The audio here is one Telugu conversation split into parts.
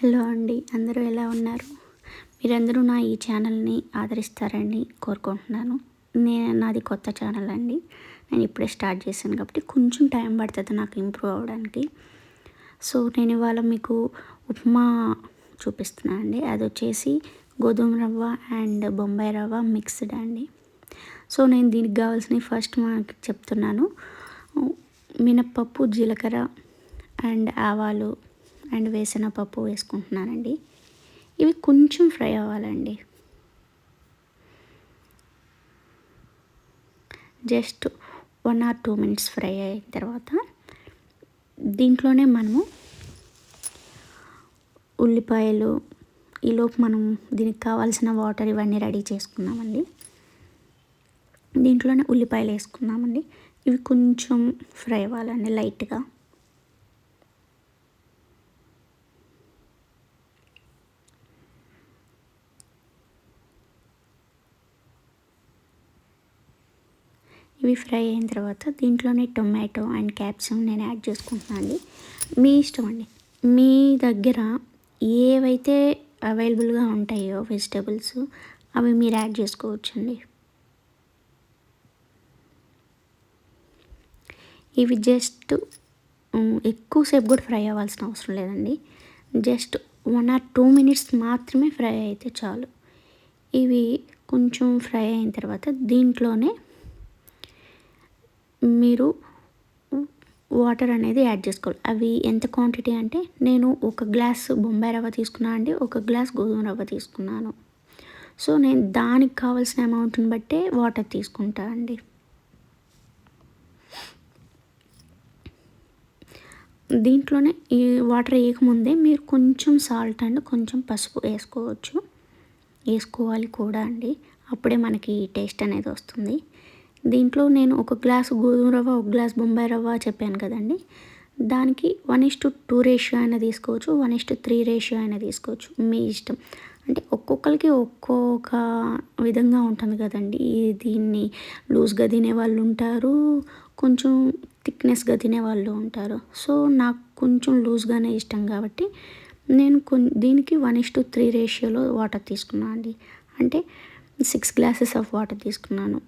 హలో అండి, అందరూ ఎలా ఉన్నారు? మీరందరూ నా ఈ ఛానల్ని ఆదరిస్తారని కోరుకుంటున్నాను. నాది కొత్త ఛానల్ అండి. నేను ఇప్పుడే స్టార్ట్ చేశాను కాబట్టి కొంచెం టైం పడుతుంది నాకు ఇంప్రూవ్ అవ్వడానికి. సో నేను ఇవాళ మీకు ఉప్మా చూపిస్తున్నాను అండి. అది వచ్చేసి గోధుమ రవ్వ అండ్ బొంబాయి రవ్వ మిక్స్డ్ అండి. సో నేను దీనికి కావాల్సినవి ఫస్ట్ మనకి చెప్తున్నాను. మినప్పప్పు, జీలకర్ర అండ్ ఆవాలు అండ్ వేరుశనగపప్పు వేసుకుంటున్నానండి. ఇవి కొంచెం ఫ్రై అవ్వాలండి. జస్ట్ 1 or 2 minutes ఫ్రై అయిన తర్వాత దీంట్లోనే మనము ఉల్లిపాయలు, ఈలోపు మనం దీనికి కావాల్సిన వాటర్ ఇవన్నీ రెడీ చేసుకున్నామండి. దీంట్లోనే ఉల్లిపాయలు వేసుకున్నామండి. ఇవి కొంచెం ఫ్రై అవ్వాలండి లైట్గా. ఇవి ఫ్రై అయిన తర్వాత దీంట్లోనే టొమాటో అండ్ క్యాప్సికమ్ నేను యాడ్ చేసుకుంటున్నాను అండి. మీ ఇష్టం అండి. మీ దగ్గర ఏవైతే అవైలబుల్గా ఉంటాయో వెజిటేబుల్స్ అవి మీరు యాడ్ చేసుకోవచ్చండి. ఇవి జస్ట్ ఎక్కువసేపు కూడా ఫ్రై అవ్వాల్సిన అవసరం లేదండి. జస్ట్ 1 or 2 minutes మాత్రమే ఫ్రై అయితే చాలు. ఇవి కొంచెం ఫ్రై అయిన తర్వాత దీంట్లోనే మీరు వాటర్ అనేది యాడ్ చేసుకోవాలి. అవి ఎంత క్వాంటిటీ అంటే నేను 1 గ్లాస్ బొంబాయి రవ్వ తీసుకున్నాను అండి, 1 గ్లాస్ గోధుమ రవ్వ తీసుకున్నాను. సో నేను దానికి కావాల్సిన అమౌంట్ని బట్టే వాటర్ తీసుకుంటా అండి. దీంట్లోనే ఈ వాటర్ వేయకముందే మీరు కొంచెం సాల్ట్ అండ్ కొంచెం పసుపు వేసుకోవాలి కూడా అండి. అప్పుడే మనకి టేస్ట్ అనేది వస్తుంది. దీంట్లో నేను 1 గ్లాసు గోధుమ రవ్వ, 1 గ్లాస్ బొంబాయి రవ్వ చెప్పాను కదండి. దానికి 1:2 రేషియో అయినా తీసుకోవచ్చు, 1:3 రేషియో అయినా తీసుకోవచ్చు, మీ ఇష్టం. అంటే ఒక్కొక్కరికి ఒక్కొక్క విధంగా ఉంటుంది కదండి. దీన్ని లూజ్గా తినేవాళ్ళు ఉంటారు, కొంచెం థిక్నెస్గా తినేవాళ్ళు ఉంటారు. సో నాకు కొంచెం లూజ్గానే ఇష్టం కాబట్టి నేను దీనికి 1:3 రేషియోలో వాటర్ తీసుకున్నాను అండి. అంటే 6 గ్లాసెస్ ఆఫ్ వాటర్ తీసుకున్నాను.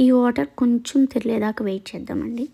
ఈ వాటర్ కొంచెం తెరిలేదాకా వెయిట్ చేద్దామండి.